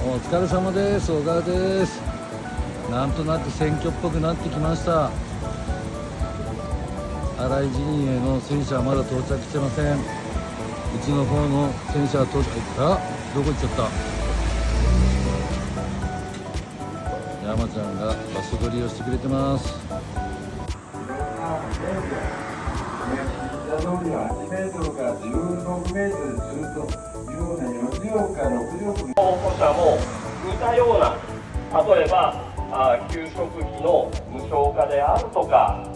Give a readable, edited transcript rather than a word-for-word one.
お疲れ様です。小川です。なんとなく選挙っぽくなってきました。新井陣営の戦車はまだ到着してません。うちの方の戦車は到着。あ、どこ行っちゃった。山ちゃんが場所取りをしてくれてます。通りは8メートルから16メートルずっというような4億から6億候補者も似たような、例えば給食費の無償化であるとか、